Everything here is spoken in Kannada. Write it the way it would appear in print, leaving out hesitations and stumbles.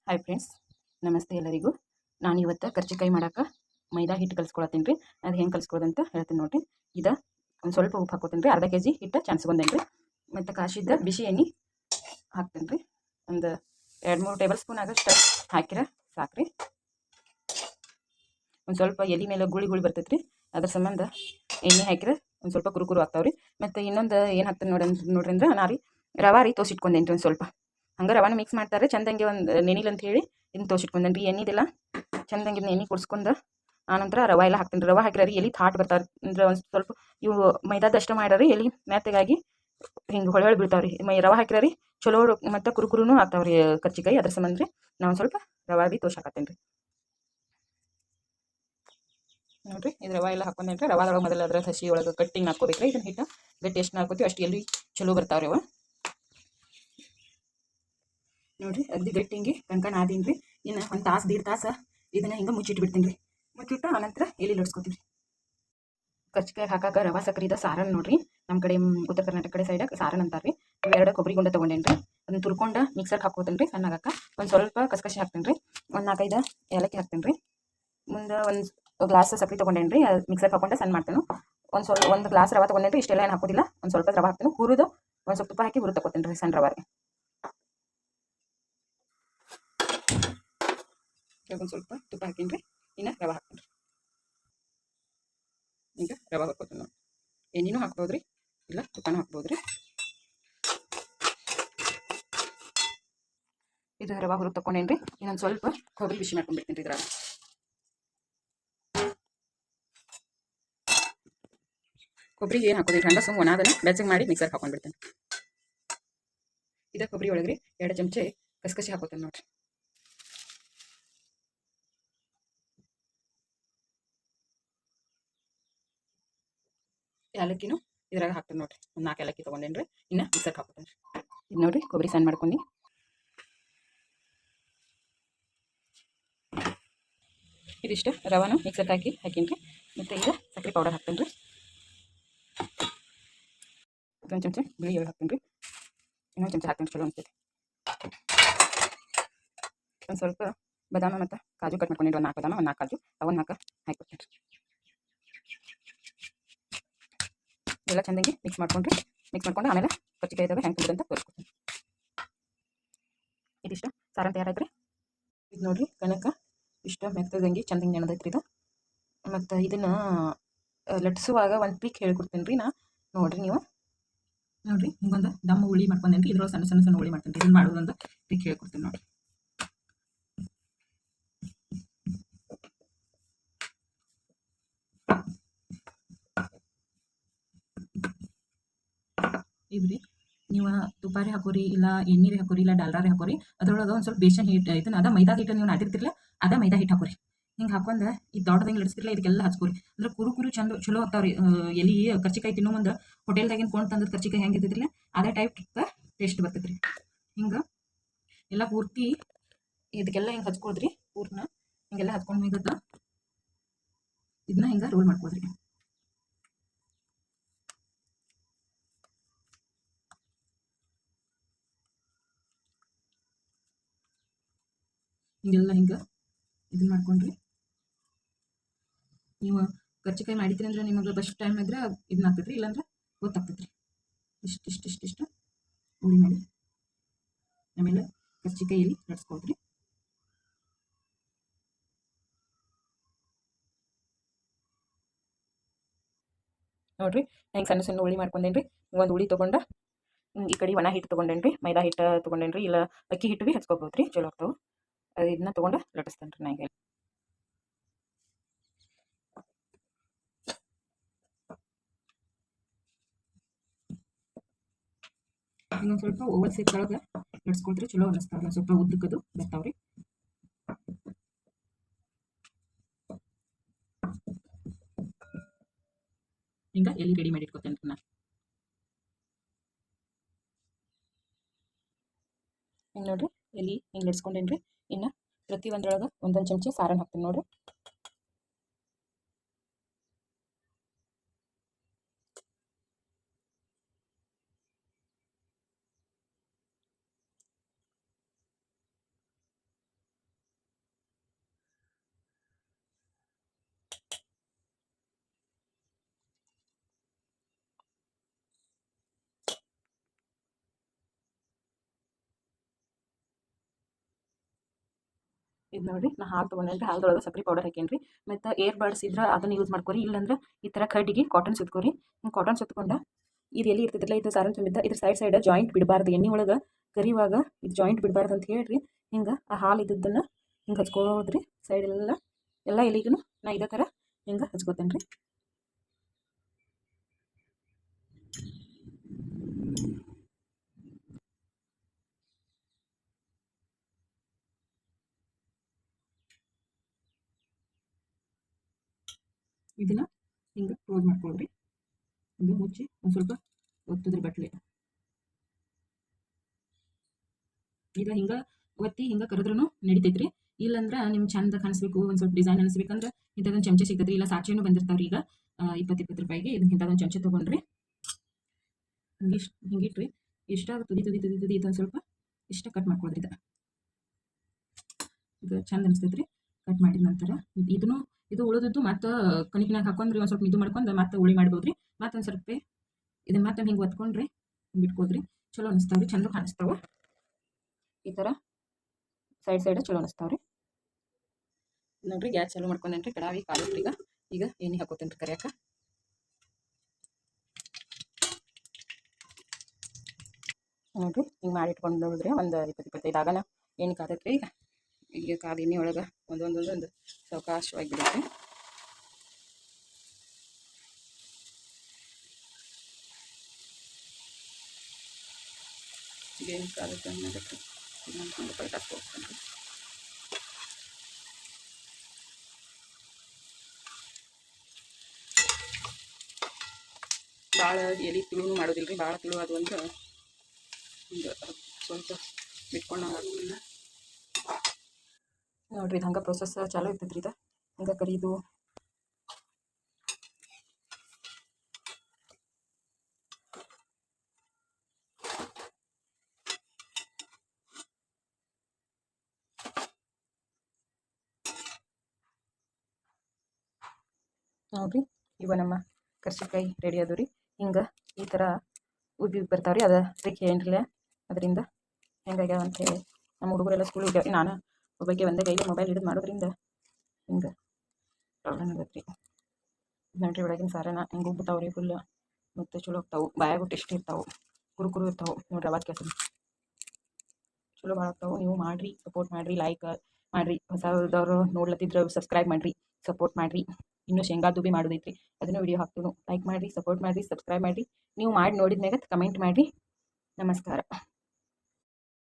ಹಾಯ್ ಫ್ರೆಂಡ್ಸ್, ನಮಸ್ತೆ ಎಲ್ಲರಿಗೂ. ನಾನು ಇವತ್ತು ಕರ್ಜಿಕಾಯಿ ಮಾಡೋಕೆ ಮೈದಾ ಹಿಟ್ಟು ಕಲಿಸ್ಕೊಳತ್ತೀನಿ ರೀ. ಅದು ಹೆಂಗೆ ಕಲಿಸ್ಕೊಳ್ಳೋದಂತ ಹೇಳ್ತೀನಿ ನೋಡಿರಿ. ಇದು ಒಂದು ಸ್ವಲ್ಪ ಉಪ್ಪು ಹಾಕೋತೀನಿ ರೀ. ಅರ್ಧ ಕೆ ಜಿ ಹಿಟ್ಟು ಚಾನ್ಸ್ಕೊಂಡೇನಿ ರೀ. ಮತ್ತು ಕಾಶಿದ್ದ ಬಿಸಿ ಎಣ್ಣೆ ಹಾಕ್ತೀನಿ ರೀ. ಒಂದು 2-3 ಟೇಬಲ್ ಸ್ಪೂನ್ ಆಗಷ್ಟು ಹಾಕಿರ ಸಾಕು ರೀ. ಒಂದು ಸ್ವಲ್ಪ ಎಲೆ ಮೇಲೆ ಗುಳಿ ಬರ್ತೈತೆ ರೀ. ಅದ್ರ ಸಂಬಂಧ ಎಣ್ಣೆ ಹಾಕಿದ್ರೆ ಒಂದು ಸ್ವಲ್ಪ ಕುರುಕುರು ಆಗ್ತಾವೆ ರೀ. ಮತ್ತು ಇನ್ನೊಂದು ಏನು ಹಾಕ್ತೀನಿ ನೋಡ್ರಿ ಅಂದ್ರೆ ನಾ ರೀ ರವೆ ರೀ ತೋಸಿಟ್ಕೊಂಡೇನಿ ರೀ. ಒಂದು ಸ್ವಲ್ಪ ಹಂಗೆ ರವಾನ ಮಿಕ್ಸ್ ಮಾಡ್ತಾರೆ ಚಂದಂಗೆ ಒಂದು ನೆನಿಲ್ ಅಂತ ಹೇಳಿ ಇದನ್ನ ತೋಸಿಟ್ಕೊಂಡೇನಿ ರೀ. ಎಣ್ಣೆದೆಲ್ಲ ಚಂದಂಗೆ ಎಣ್ಣೆ ಕುಡ್ಸ್ಕೊಂಡು ಆನಂತರ ರವೆ ಎಲ್ಲ ಹಾಕ್ತೀನಿ. ರವೆ ಹಾಕಿರಿ ಎಲ್ಲಿ ಥಾಟ್ ಬರ್ತಾರೆ ಅಂದ್ರೆ ಒಂದು ಸ್ವಲ್ಪ ಇವು ಮೈದಾದಷ್ಟು ಮಾಡ್ರಿ ಎಲ್ಲಿ ಮೆತ್ತಗಾಗಿ ಹಿಂಗೆ ಹೊಳೆ ಬೀಳ್ತಾವೆ ರೀ. ರವೆ ಹಾಕಿರಿ ಚಲೋ ಮತ್ತು ಕುರುಕುರುನೂ ಆಗ್ತಾವೆ ರೀ ಕರ್ಜಿಕಾಯಿ. ಅದ್ರ ಸಂಬಂಧ ರೀ ನಾವು ಸ್ವಲ್ಪ ರವೆ ಬಿ ತೋಸಾಕತ್ತೀನಿ ರೀ. ನೋಡಿರಿ ಇದು ರವೆ ಎಲ್ಲ ಹಾಕೊಂಡೇನ್ರಿ. ರವಾದೊಳಗೆ ಮೊದಲು ಅದ್ರ ಹಸಿ ಒಳಗೆ ಕಟ್ಟಿಂಗ್ ಹಾಕ್ಕೋಬೇಕ್ರಿ. ಇದನ್ನ ಹಿಟ್ಟು ಗಟ್ಟಿ ಎಷ್ಟು ಹಾಕೋತೀವಿ ಅಷ್ಟು ಎಲ್ಲಿ ಚಲೋ ಬರ್ತಾವ್ರಿ ಅವ. ನೋಡಿರಿ ಅಗ್ದಿ ಗಟ್ಟಿ ಹಿಂಗೆ ಕಣ್ಕಣ್ ಆದೀನಿ ರೀ. ಇನ್ನು ಒಂದು ತಾಸು 1.5 ತಾಸು ಇದನ್ನು ಹಿಂಗೆ ಮುಚ್ಚಿಟ್ಬಿಡ್ತೀನಿ ರೀ. ಮುಚ್ಚಿಟ್ಟು ಆನಂತರ ಎಲ್ಲಿ ಲಡ್ಸ್ಕೊತೀವಿ ರೀ. ಕರ್ಜಿಕಾಯಿ ಹಾಕಾಕ ರವೆ ಸಕ್ರಿದ ಸಾರನ್ ನೋಡ್ರಿ. ನಮ್ಮ ಕಡೆ ಉತ್ತರ ಕರ್ನಾಟಕ ಕಡೆ ಸೈಡಾಗ ಸಾರನ್ ಅಂತಾರೆ ರೀ. ಇವೆರಡು ಕೊಬ್ಬರಿ ಗುಂಡ ತೊಗೊಂಡೇನಿ ರೀ. ಅದನ್ನ ತುರ್ಕೊಂಡು ಮಿಕ್ಸರ್ಗೆ ಹಾಕೋತೀನಿ ರೀ. ಸಣ್ಣಗಾಕ ಒಂದು ಸ್ವಲ್ಪ ಕಸ್ಕಸಿ ಹಾಕ್ತೀನಿ ರೀ. ಒಂದು 4-5 ಏಲಕ್ಕಿ ಹಾಕ್ತೀನಿ ರೀ. ಮುಂದೆ ಒಂದು ಗ್ಲಾಸ್ ಸಕ್ರೆ ತೊಗೊಂಡೇನಿ ರೀ. ಅದು ಮಿಕ್ಸರ್ಗೆ ಹಾಕೊಂಡೆ ಸಣ್ಣ ಮಾಡ್ತೇನೆ. ಒಂದು ಗ್ಲಾಸ್ ರವೆ ತೊಗೊಂಡೇನಿ ರೀ. ಇಷ್ಟೆಲ್ಲ ಏನು ಹಾಕೋದಿಲ್ಲ. ಒಂದು ಸ್ವಲ್ಪ ರವೆ ಹಾಕ್ತೀನಿ. ಹುರಿದು ಒಂದು ಸ್ವಲ್ಪ ತುಪ್ಪ ಹಾಕಿ ಹುರಿದು ತಗೋತೀನಿ ರೀ ಸಣ್ಣ ರವೆ. ಒಂದು ಸ್ವಲ್ಪ ತುಪ್ಪ ಹಾಕೀನಿ ರೀ. ಇನ್ನು ರವೆ ಹಾಕ್ತೀನಿ ರೀ. ಈಗ ರವೆ ಹಾಕೋತೀನಿ ನೋಡಿ. ಎಣ್ಣೆನೂ ಹಾಕ್ಬೋದು ರೀ, ಇಲ್ಲ ತುಪ್ಪನೂ ಹಾಕ್ಬೋದು ರೀ. ಇದು ರವೆ ಹುರಿದು ತಗೊಂಡೇನಿ ರೀ. ಇನ್ನೊಂದು ಸ್ವಲ್ಪ ಕೊಬ್ಬರಿ ಬಿಸಿ ಮಾಡ್ಕೊಂಡ್ಬಿಡ್ತೀನಿ ರೀ. ಇದ್ರಾಗ ಕೊಬ್ಬರಿಗೆ ಏನು ಹಾಕೋದಿಲ್ಲ. ಹಂಗೆ ಸುಮ್ಮನೆ ಅದನ್ನು ಬೆಚ್ಚಗೆ ಮಾಡಿ ಮಿಕ್ಸರ್ಗೆ ಹಾಕೊಂಡ್ಬಿಡ್ತೀನಿ. ಇದು ಕೊಬ್ಬರಿ ಒಳಗೆ ರೀ 2 ಚಮಚೆ ಕಸ್ಕಸಿ ಹಾಕೋತೀನಿ ನೋಡಿರಿ. ಏಲಕ್ಕಿನೂ ಇದ್ರಾಗ ಹಾಕ್ತೀನಿ ನೋಡಿರಿ. ಒಂದು 4 ಏಲಕ್ಕಿ ತೊಗೊಂಡೇನಿ ರೀ. ಇನ್ನು ಮಿಕ್ಸರ್ಗೆ ಹಾಕೋತೀನಿ ರೀ. ಇದು ನೋಡಿರಿ ಕೊಬ್ಬರಿ ಸಣ್ಣ ಮಾಡ್ಕೊಂಡು ಇದಿಷ್ಟು ರವಾನು ಮಿಕ್ಸರ್ಗೆ ಹಾಕೀನಿ ರೀ. ಮತ್ತು ಈಗ ಸಕ್ಕರೆ ಪೌಡರ್ ಹಾಕ್ತೀನಿ ರೀ. ಒಂದು ಚಮಚ ಬಿಳಿ ಎಳ್ಳು ಹಾಕ್ತೀನಿ ರೀ. ಇನ್ನೊಂದು ಚಮಚ ಹಾಕ್ತೀನಿ ಚಲೋ ಅನ್ಸ್ತೈತಿ. ಒಂದು ಸ್ವಲ್ಪ ಬಾದಾಮ ಮತ್ತು ಕಾಜು ಕಟ್ ಮಾಡ್ಕೊಂಡಿರಿ. ಒಂದು 4 ಬಾದಾಮ, ಒಂದು 4 ಕಾಜು ಅವನ್ನ ಹಾಕ್ಬಿಡ್ತೀನಿ ರೀ. ಎಲ್ಲ ಚಂದಾಗಿ ಮಿಕ್ಸ್ ಮಾಡ್ಕೊಂಡು ಆಮೇಲೆ ಕರ್ಜಿಕಾಯಿ ಇದ್ದಾವೆ ಹೆಂಗೆ ತುಂಬಿದಂತ ತೋರಿಸ್ಕೊತೀನಿ. ಇದಿಷ್ಟು ಸಾರನ್ ತಯಾರಾಯ್ತು ರೀ. ಇದು ನೋಡಿರಿ ಕಣಕ್ಕೆ ಇಷ್ಟು ಮೆತ್ತದಂಗೆ ಚಂದಂಗೆ ನೆನದೈತ್ರಿ ಇದು. ಮತ್ತು ಇದನ್ನು ಲಟ್ಸುವಾಗ ಒಂದು ಟ್ರಿಕ್ ಹೇಳ್ಕೊಡ್ತೀನಿ ರೀ. ನೋಡಿರಿ ನೀವು ನೋಡಿರಿ ಹಿಂಗೊಂದು ದಮ್ಮ ಹುಳಿ ಮಾಡ್ಕೊಂಡೇನಿ ರೀ. ಇದ್ರೊಳಗೆ ಸಣ್ಣ ಸಣ್ಣ ಹುಳಿ ಮಾಡ್ತೀನಿ ರೀ. ಇದನ್ನು ಮಾಡೋದೊಂದು ಟ್ರಿಕ್ ಹೇಳ್ಕೊಡ್ತೀನಿ ನೋಡಿರಿ. ಇದ್ರಿ ನೀವು ತುಪ್ಪಾರಿ ಹಾಕೋರಿ, ಇಲ್ಲ ಎಣ್ಣೆ ಹಾಕೋರಿ, ಇಲ್ಲ ಡಾಲ್ಡಾರಿ ಹಾಕೋರಿ. ಅದ್ರೊಳಗೆ ಒಂದು ಸ್ವಲ್ಪ ಬೇಸನ್ ಹಿಟ್ಟು ಇದನ್ನ ಅದ ಮೈದಾ ಹಿಟ್ಟು ನೀವು ನಾಟಿರ್ತಿರಲ್ಲ ಅದ ಮೈದಾ ಹಿಟ್ಟು ಹಾಕೋರಿ. ಹಿಂಗೆ ಹಾಕೊಂಡು ಇದು ದೊಡ್ಡದಂಗೆ ಲಡಿಸ್ತಿರಲ್ಲ ಇದಕ್ಕೆಲ್ಲ ಹಚ್ಕೋರಿ. ಅಂದ್ರೆ ಕುರು ಚಲೋ ಆಗ್ತಾವ್ರಿ. ಎಲ್ಲಿ ಕರ್ಜಿಕಾಯಿ ತಿನ್ನೋ ಮುಂದೆ ಹೋಟೆಲ್ದಾಗಿನ ಕೊಂಡು ತಂದದ ಕರ್ಜಿಕಾಯಿ ಹೆಂಗೆ ಇರ್ತೈತಿಲ್ಲ ಅದೇ ಟೈಪ್ ಟೇಸ್ಟ್ ಬರ್ತೈತೆ ರೀ. ಹಿಂಗೆ ಎಲ್ಲ ಪೂರ್ತಿ ಇದಕ್ಕೆಲ್ಲ ಹಿಂಗೆ ಹಚ್ಕೊಳ್ದ್ರಿ. ಪೂರ್ಣ ಹಿಂಗೆಲ್ಲ ಹಚ್ಕೊಂಡು ಮೇಗತ್ತ ಇದನ್ನ ಹಿಂಗೆ ರೋಲ್ ಮಾಡ್ಕೊಳ್ರಿ. ಹಿಂಗೆಲ್ಲ ಹಿಂಗೆ ಇದನ್ನ ಮಾಡ್ಕೊಂಡ್ರಿ. ನೀವು ಕರ್ಜಿಕಾಯಿ ಮಾಡಿದ್ರಿ ಅಂದ್ರೆ ನಿಮಗೆ ಬೆಸ್ಟ್ ಟೈಮ್ ಇದ್ರೆ ಇದನ್ನ ಹಾಕ್ತೈತ್ರಿ. ಇಲ್ಲಾಂದ್ರೆ ಗೊತ್ತಾಗ್ತೈತ್ರಿ. ಇಷ್ಟು ಹುಳಿ ಮಾಡಿ ಆಮೇಲೆ ಕರ್ಜಿಕಾಯಲ್ಲಿ ಲಟ್ಸ್ಕೊಳ್ರಿ. ನೋಡ್ರಿ ಹೆಂಗೆ ಸಣ್ಣ ಸಣ್ಣ ಹುಳಿ ಮಾಡ್ಕೊಂಡೇನಿ ರೀ. ಒಂದು ಹುಳಿ ತೊಗೊಂಡು ಈ ಕಡೆ ಒಣ ಹಿಟ್ಟು ತೊಗೊಂಡೇನಿ ರೀ. ಮೈದಾ ಹಿಟ್ಟು ತೊಗೊಂಡೇನಿ ರೀ, ಇಲ್ಲ ಅಕ್ಕಿ ಹಿಟ್ಟು ಭೀ ಹಚ್ಕೋಬೋದು ರೀ. ಚಲೋ ಆಗ್ತಾವೆ. ಇದನ್ನ ತೊಗೊಂಡು ಲಟ್ಟಿಸ್ತೇನೆ ರೀ. ನಂಗೆ ಇನ್ನೊಂದು ಸ್ವಲ್ಪ ಓವಲ್ ಸೇಪ್ ಒಳಗೆ ಲಟ್ಸ್ಕೊಳ್ರಿ. ಚಲೋ ಅನ್ನಿಸ್ತಾವ್ರಿ. ಸ್ವಲ್ಪ ಉದ್ದಕ್ಕದು ಬರ್ತಾವ್ರಿ. ಹಿಂಗೆ ಎಲ್ಲಿ ರೆಡಿ ಮಾಡಿ ಇಟ್ಕೊತೇನೆ ರೀ. ನಾನು ಹಿಂಗೆ ನೋಡಿರಿ ಎಲ್ಲಿ ಹಿಂಗೆ ಲಟ್ಸ್ಕೊಂಡೇನಿ ರೀ. ಇನ್ನು ಪ್ರತಿ ಒಂದ್ರೊಳಗೆ ಒಂದೊಂದು ಚಮಚ ಸಾರನ್ನು ಹಾಕ್ತೀನಿ ನೋಡಿರಿ. ಇದು ನೋಡಿರಿ ನಾ ಹಾಲು ತೊಗೊಂಡೇನ್ರಿ, ಹಾಲ್ದೊಳಗೆ ಸಕ್ರೆ ಪೌಡರ್ ಹಾಕೇನ್ರಿ. ಮತ್ತು ಏರ್ ಬಡ್ಸ್ ಇದ್ರೆ ಅದನ್ನು ಯೂಸ್ ಮಾಡ್ಕೊರಿ, ಇಲ್ಲಾಂದ್ರೆ ಈ ಥರ ಕಡ್ಡಿಗೆ ಕಾಟನ್ ಸುತ್ಕೋರಿ. ಕಾಟನ್ ಸುತ್ಕೊಂಡು ಇದು ಎಲ್ಲಿ ಇರ್ತೈತಿಲ್ಲ ಇದು ಸಾರನ್ ತುಂಬಿದ್ದ ಇದ್ರ ಸೈಡ್ ಜಾಯಿಂಟ್ ಬಿಡಬಾರ್ದು, ಎಣ್ಣೆ ಒಳಗೆ ಕರಿವಾಗ ಇದು ಜಾಯಿಂಟ್ ಬಿಡಬಾರ್ದು ಅಂತ ಹೇಳ್ರಿ. ಹಿಂಗೆ ಆ ಹಾಲು ಇದ್ದದ್ದನ್ನು ಹಿಂಗೆ ಹಚ್ಕೋದ್ರಿ ಸೈಡ್ ಎಲ್ಲ ಎಲಿಗೂ ನಾ ಇದೇ ಥರ ಹಿಂಗೆ ಹಚ್ಕೋತೇನೆ ರೀ. ಇದನ್ನು ಹಿಂಗೆ ಕ್ಲೋಸ್ ಮಾಡ್ಕೊಳ್ರಿ, ಹಿಂಗೆ ಮುಚ್ಚಿ ಒಂದು ಸ್ವಲ್ಪ ಒತ್ತಿದ್ರಿ ಬಟ್ಲಿ. ಈಗ ಹಿಂಗೆ ಒತ್ತಿ ಹಿಂಗೆ ಕರೆದ್ರೂ ನಡಿತೈತ್ರಿ. ಇಲ್ಲಾಂದ್ರೆ ನಿಮ್ಗೆ ಚಂದ ಕಾಣಿಸ್ಬೇಕು, ಒಂದು ಸ್ವಲ್ಪ ಡಿಸೈನ್ ಅನಿಸ್ಬೇಕಂದ್ರೆ ಇಂಥದ್ದೊಂದು ಚಮಚೆ ಸಿಗ್ತದ್ರಿ, ಇಲ್ಲ ಸಾಚೆನೂ ಬಂದಿರ್ತಾವ್ರಿ. ಈಗ 20 ರೂಪಾಯಿಗೆ ಇದನ್ನ ಇಂಥದ್ದೊಂದು ಚಮಚೆ ತೊಗೊಂಡ್ರಿ. ಹಿಂಗಿಟ್ರಿ ಇಷ್ಟ ತುದಿ ಇದೊಂದು ಸ್ವಲ್ಪ ಇಷ್ಟ ಕಟ್ ಮಾಡ್ಕೊಳ್ರಿ. ಇದು ಚಂದ ಅನಿಸ್ತೈತ್ರಿ. ಕಟ್ ಮಾಡಿದ ನಂತರ ಇದು ಉಳಿದದ್ದು ಮತ್ತು ಕಣಿಕಿನಾಗ ಹಾಕೊಂಡ್ರಿ, ಒಂದು ಸ್ವಲ್ಪ ಇದು ಮಾಡ್ಕೊಂಡು ಮತ್ತೆ ಉಳಿ ಮಾಡ್ಬೋದ್ರಿ. ಮತ್ತೊಂದು ಸ್ವಲ್ಪ ಇದನ್ನ ಮತ್ತೆ ಹಿಂಗೆ ಒತ್ಕೊಂಡ್ರಿ, ಹಿಂಗೆ ಇಟ್ಕೋದ್ರಿ. ಚಲೋ ಅನಿಸ್ತಾವ್ರಿ, ಚಂದ ಕಾಣಿಸ್ತಾವೆ. ಈ ಥರ ಸೈಡ್ ಚಲೋ ಅನಿಸ್ತಾವ್ರಿ. ನೋಡ್ರಿ ಗ್ಯಾಸ್ ಚಾಲು ಮಾಡ್ಕೊಂಡೇನ್ರಿ, ಕಡಾವಿ ಕಾಲಿಟ್ರಿ. ಈಗ ಎಣ್ಣೆ ಹಾಕೋತೇನ್ರಿ ಕರಿಯಾಕ. ನೋಡ್ರಿ ಹಿಂಗೆ ಮಾಡಿ ಇಟ್ಕೊಂಡ್ರಿ ಒಂದು 20-25 ಆಗನ ಎಣ್ಣೆ ಕಾದೈತ್ರಿ. ಈಗ ಕಾದ ಎಣ್ಣೆ ಒಳಗೆ ಒಂದೊಂದು ಸಾವಕಾಶವಾಗಿ ಬಿಡುತ್ತೆ. ಏನು ಕಾಲಕ್ಕೆ ಅನ್ನೋದಕ್ಕೆ ಇನ್ನೊಂದು ಪೈಟ್ ಹಾಕ್ಕೊಡ್ತೀನಿ. ಭಾಳ ಎಲೆ ತುಳುನು ಮಾಡೋದಿಲ್ಲ ರೀ, ಭಾಳ ತುಳು ಅದು ಅಂತ ಹಿಂಗೆ ಸ್ವಲ್ಪ ಬಿಟ್ಕೊಂಡು ಆಗೋದಿಲ್ಲ. ನೋಡಿರಿ ಇದು ಹಂಗೆ ಪ್ರೊಸೆಸ್ ಚಾಲೂ ಇರ್ತೈತ್ರಿ. ಇದು ಹಂಗೆ ಕರಿದು ನೋಡಿರಿ ಇವ ನಮ್ಮ ಕರ್ಚಿಕಾಯಿ ರೆಡಿ ಅದು ರೀ. ಹಿಂಗೆ ಈ ಥರ ಉಬ್ಬಿ ಬರ್ತಾವ್ರಿ. ಅದು ಟ್ರಿಕ್ ಏನಿಲ್ಲ ಅದರಿಂದ ಹೆಂಗಾಗ್ಯಾವ ಅಂತೇಳಿ. ನಮ್ಮ ಹುಡುಗರೆಲ್ಲ ಸ್ಕೂಲ್ ಹೋಗ್ಯಾವ, ನಾನು ಒಬ್ಬಕ್ಕೆ ಒಂದೇ ಕೈಗೆ ಮೊಬೈಲ್ ಹಿಡಿದು ಮಾಡೋದ್ರಿಂದ ಹಿಂಗೆ ಪ್ರಾಬ್ಲಮ್ ಆಗತ್ತೆ ರೀ. ನೋಡ್ರಿ ಒಳಗಿನ ಸಾರನ ಹಿಂಗೆ ಉಬ್ಬುತ್ತಾವ್ರಿ ಫುಲ್, ಮತ್ತು ಚಲೋ ಹೋಗ್ತಾವೆ, ಬಾಯಾಗೂ ಟೇಸ್ಟ್ ಇರ್ತಾವೆ, ಕುರುಕುರು ಇರ್ತಾವೆ. ನೋಡ್ರಿ ಅವಾಗ ಕೆಲಸ ಚಲೋ ಭಾಳ ಆಗ್ತಾವೆ. ನೀವು ಮಾಡಿರಿ, ಸಪೋರ್ಟ್ ಮಾಡಿರಿ, ಲೈಕ್ ಮಾಡಿರಿ. ಹೊಸದವ್ರು ನೋಡ್ಲತ್ತಿದ್ರೆ ಸಬ್ಸ್ಕ್ರೈಬ್ ಮಾಡಿರಿ, ಸಪೋರ್ಟ್ ಮಾಡಿರಿ. ಇನ್ನೂ ಶೇಂಗಾದು ಭೀ ಮಾಡೋದೈತ್ರಿ, ಅದನ್ನು ವಿಡಿಯೋ ಹಾಕ್ತೀವಿ. ಲೈಕ್ ಮಾಡಿರಿ, ಸಪೋರ್ಟ್ ಮಾಡಿರಿ, ಸಬ್ಸ್ಕ್ರೈಬ್ ಮಾಡಿರಿ. ನೀವು ಮಾಡಿ ನೋಡಿದ್ಮ್ಯಾಗ ಕಮೆಂಟ್ ಮಾಡಿರಿ. ನಮಸ್ಕಾರ.